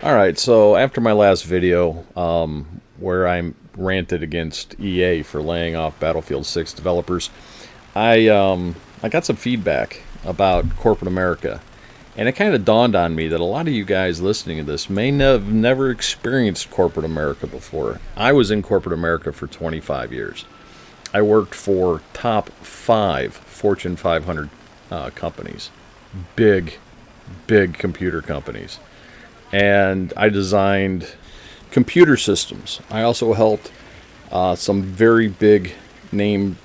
Alright, so after my last video, where I ranted against EA for laying off Battlefield 6 developers, I got some feedback about Corporate America. And it kind of dawned on me that a lot of you guys listening to this may have never experienced Corporate America before. I was in Corporate America for 25 years. I worked for top 5 Fortune 500 companies. Big computer companies. And I designed computer systems. I also helped some very big name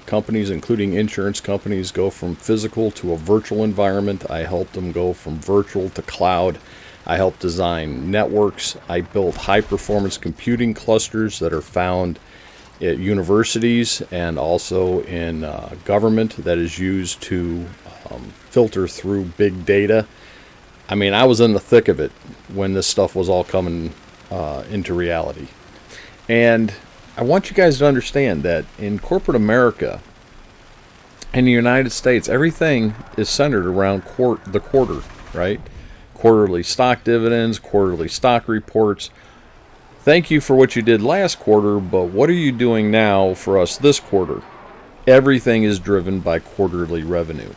companies, including insurance companies, go from physical to a virtual environment. I helped them go from virtual to cloud. I helped design networks. I built high-performance computing clusters that are found at universities and also in government that is used to filter through big data. I mean, I was in the thick of it when this stuff was all coming into reality. And I want you guys to understand that in corporate America, in the United States, everything is centered around the quarter, right? Quarterly stock dividends, quarterly stock reports. Thank you for what you did last quarter, but what are you doing now for us this quarter? Everything is driven by quarterly revenue.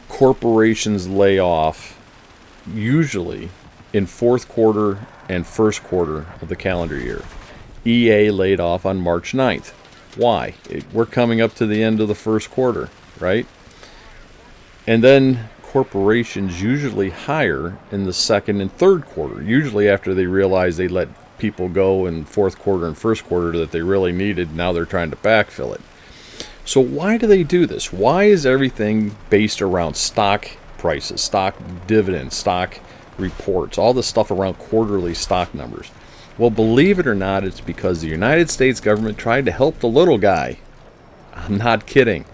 Corporations lay off usually in fourth quarter and first quarter of the calendar year. EA laid off on March 9th. Why? We're coming up to the end of the first quarter, right? And then corporations usually hire in the second and third quarter, usually after they realize they let people go in fourth quarter and first quarter that they really needed. Now they're trying to backfill it. So why do they do this? Why is everything based around stock prices, stock dividends, stock reports, all the stuff around quarterly stock numbers? Well, believe it or not, it's because the United States government tried to help the little guy. I'm not kidding.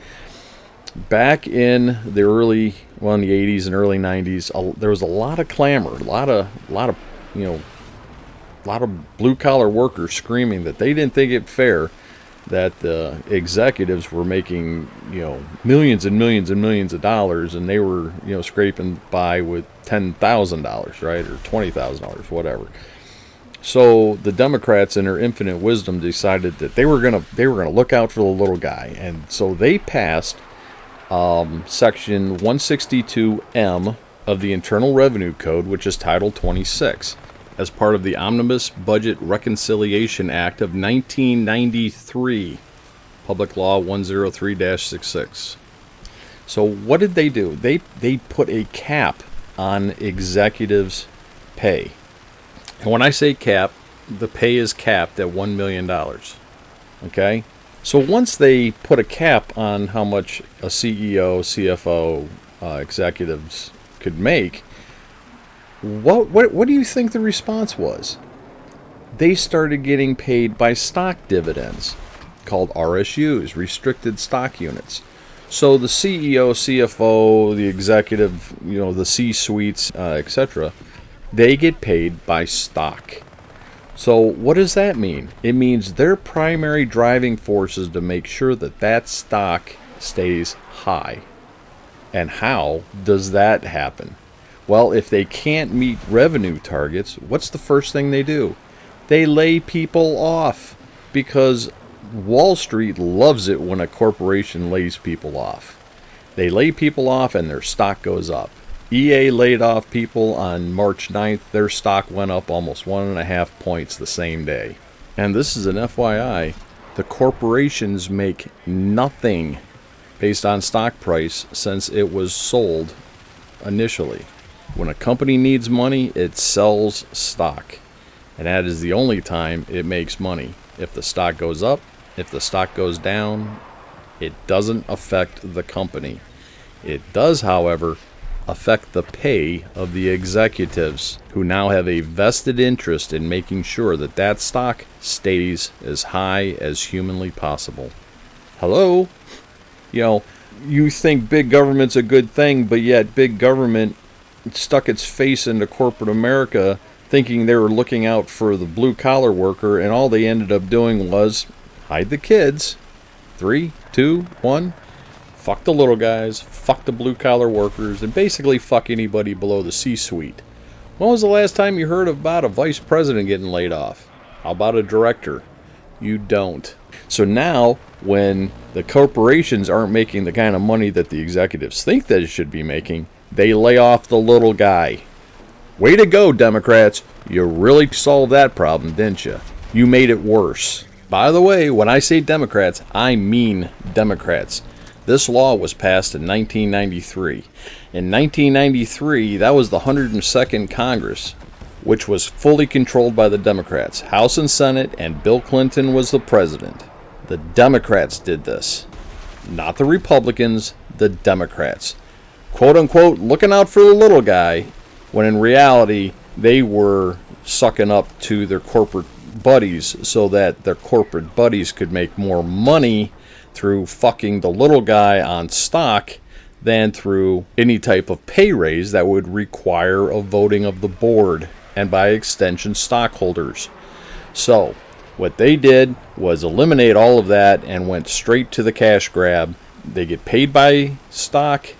Back in the in the 80s and early 90s, there was a lot of clamor, a lot of blue collar workers screaming that they didn't think it fair that the executives were making, millions and millions and millions of dollars, and they were, scraping by with $10,000, right, or $20,000, whatever. So the Democrats, in their infinite wisdom, decided that they were gonna look out for the little guy, and so they passed Section 162M of the Internal Revenue Code, which is Title 26. As part of the Omnibus Budget Reconciliation Act of 1993, Public Law 103-66. So what did they do? They put a cap on executives' pay. And when I say cap, the pay is capped at $1 million. Okay? So once they put a cap on how much a CEO, CFO, executives could make, what do you think the response was? They started getting paid by stock dividends, called RSUs, restricted stock units. So the CEO, CFO, the executive, the C-suites, etc., they get paid by stock. So what does that mean? It means their primary driving force is to make sure that stock stays high. And how does that happen? Well, if they can't meet revenue targets, what's the first thing they do? They lay people off, because Wall Street loves it when a corporation lays people off. They lay people off and their stock goes up. EA laid off people on March 9th. Their stock went up almost 1.5 points the same day. And this is an FYI. The corporations make nothing based on stock price since it was sold initially. When a company needs money, it sells stock. And that is the only time it makes money. If the stock goes up, if the stock goes down, it doesn't affect the company. It does, however, affect the pay of the executives, who now have a vested interest in making sure that stock stays as high as humanly possible. Hello? You think big government's a good thing, but yet big government stuck its face into corporate America thinking they were looking out for the blue-collar worker, and all they ended up doing was hide the kids. 3, 2, 1. Fuck the little guys, fuck the blue-collar workers, and basically fuck anybody below the C-suite. When was the last time you heard about a vice president getting laid off? How about a director? You don't. So now, when the corporations aren't making the kind of money that the executives think they should be making, they lay off the little guy. Way to go, Democrats. You really solved that problem, didn't you? You made it worse. By the way, when I say Democrats, I mean Democrats. This law was passed in 1993. In 1993, that was the 102nd Congress, which was fully controlled by the Democrats, House and Senate, and Bill Clinton was the president. The Democrats did this. Not the Republicans, the Democrats. Quote unquote, looking out for the little guy, when in reality, they were sucking up to their corporate buddies so that their corporate buddies could make more money through fucking the little guy on stock than through any type of pay raise that would require a voting of the board and by extension stockholders. So what they did was eliminate all of that and went straight to the cash grab. They get paid by stock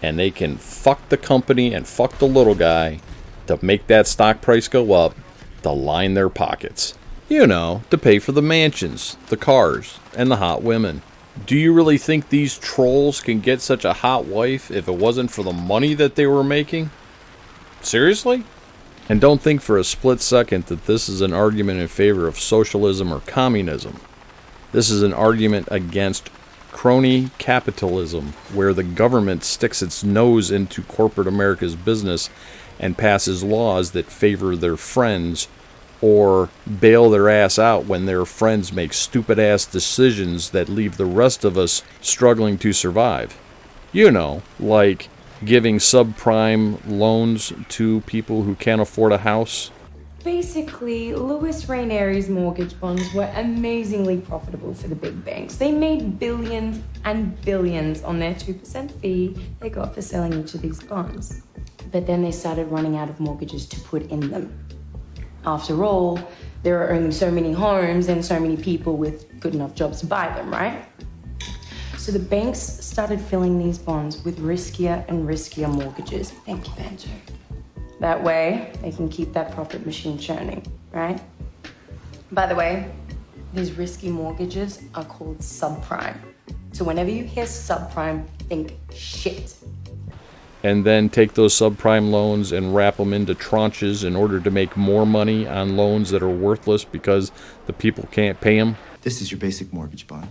and they can fuck the company and fuck the little guy to make that stock price go up to line their pockets. You know, to pay for the mansions, the cars, and the hot women. Do you really think these trolls can get such a hot wife if it wasn't for the money that they were making? Seriously? And don't think for a split second that this is an argument in favor of socialism or communism. This is an argument against crony capitalism, where the government sticks its nose into corporate America's business and passes laws that favor their friends or bail their ass out when their friends make stupid-ass decisions that leave the rest of us struggling to survive. You know, like giving subprime loans to people who can't afford a house. Basically, Louis Rainieri's mortgage bonds were amazingly profitable for the big banks. They made billions and billions on their 2% fee they got for selling each of these bonds. But then they started running out of mortgages to put in them. After all, there are only so many homes and so many people with good enough jobs to buy them, right? So the banks started filling these bonds with riskier and riskier mortgages. Thank you, Banjo. That way, they can keep that profit machine churning, right? By the way, these risky mortgages are called subprime. So whenever you hear subprime, think shit. And then take those subprime loans and wrap them into tranches in order to make more money on loans that are worthless because the people can't pay them. This is your basic mortgage bond.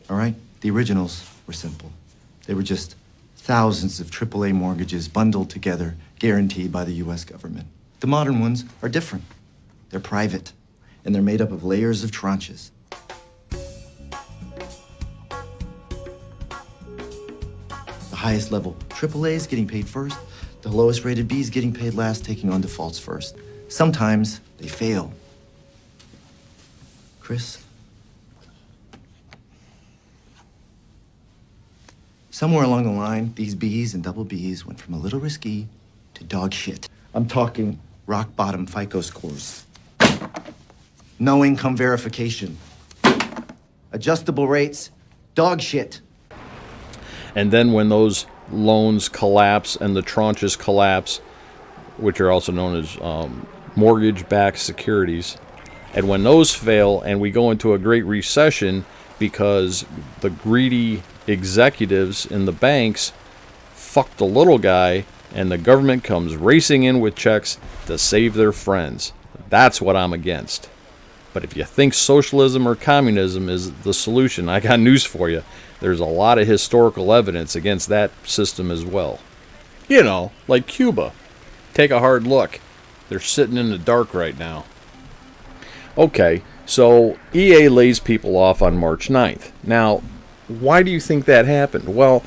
All right? The originals were simple. They were just thousands of AAA mortgages bundled together, guaranteed by the U.S. government. The modern ones are different. They're private, and they're made up of layers of tranches. The highest level AAAs getting paid first, the lowest rated Bs getting paid last, taking on defaults first. Sometimes they fail. Chris? Somewhere along the line, these Bs and double Bs went from a little risky to dog shit. I'm talking rock bottom FICO scores. No income verification. Adjustable rates, dog shit. And then when those loans collapse and the tranches collapse, which are also known as mortgage-backed securities, and when those fail and we go into a great recession because the greedy executives in the banks fuck the little guy and the government comes racing in with checks to save their friends. That's what I'm against. But if you think socialism or communism is the solution, I got news for you. There's a lot of historical evidence against that system as well. You know, like Cuba. Take a hard look. They're sitting in the dark right now. Okay, so EA lays people off on March 9th. Now, why do you think that happened? Well,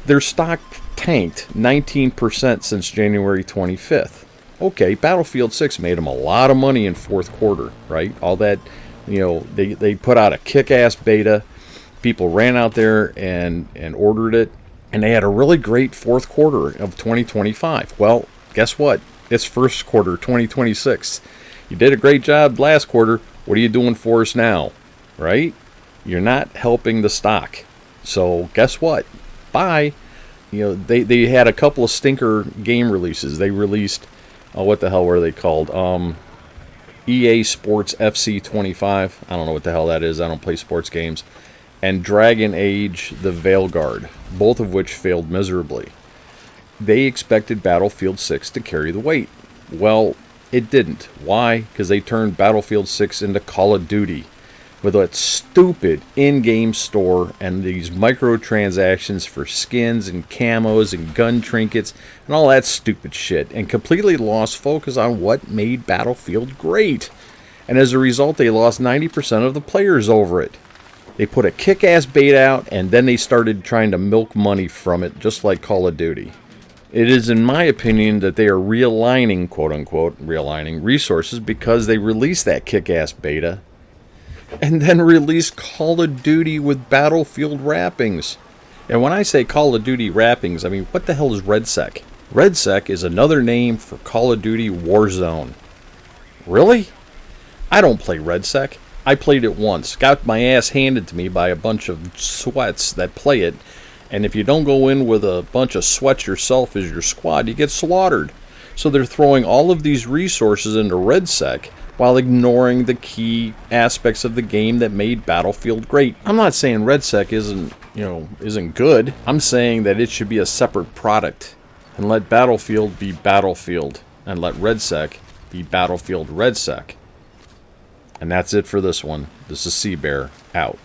their stock tanked 19% since January 25th. Okay, Battlefield 6 made them a lot of money in fourth quarter, right? All that, you know, they put out a kick-ass beta. People ran out there and ordered it, and they had a really great fourth quarter of 2025. Well, guess what? It's first quarter 2026. You did a great job last quarter. What are you doing for us now? Right? You're not helping the stock. So guess what? Bye. You know, they had a couple of stinker game releases. They released oh, what the hell were they called? EA Sports FC 25. I don't know what the hell that is. I don't play sports games. And Dragon Age The Veilguard, both of which failed miserably. They expected Battlefield 6 to carry the weight. Well, it didn't. Why? Because they turned Battlefield 6 into Call of Duty with that stupid in-game store and these microtransactions for skins and camos and gun trinkets and all that stupid shit, and completely lost focus on what made Battlefield great. And as a result, they lost 90% of the players over it. They put a kick-ass bait out, and then they started trying to milk money from it, just like Call of Duty. It is, in my opinion, that they are realigning, quote-unquote, realigning resources because they released that kick-ass beta and then released Call of Duty with Battlefield wrappings. And when I say Call of Duty wrappings, I mean, what the hell is RedSec? RedSec is another name for Call of Duty Warzone. Really? I don't play RedSec. I played it once, got my ass handed to me by a bunch of sweats that play it, and if you don't go in with a bunch of sweats yourself as your squad, you get slaughtered. So they're throwing all of these resources into RedSec while ignoring the key aspects of the game that made Battlefield great. I'm not saying RedSec isn't good. I'm saying that it should be a separate product and let Battlefield be Battlefield and let RedSec be Battlefield RedSec. And that's it for this one. This is SeaBear, out.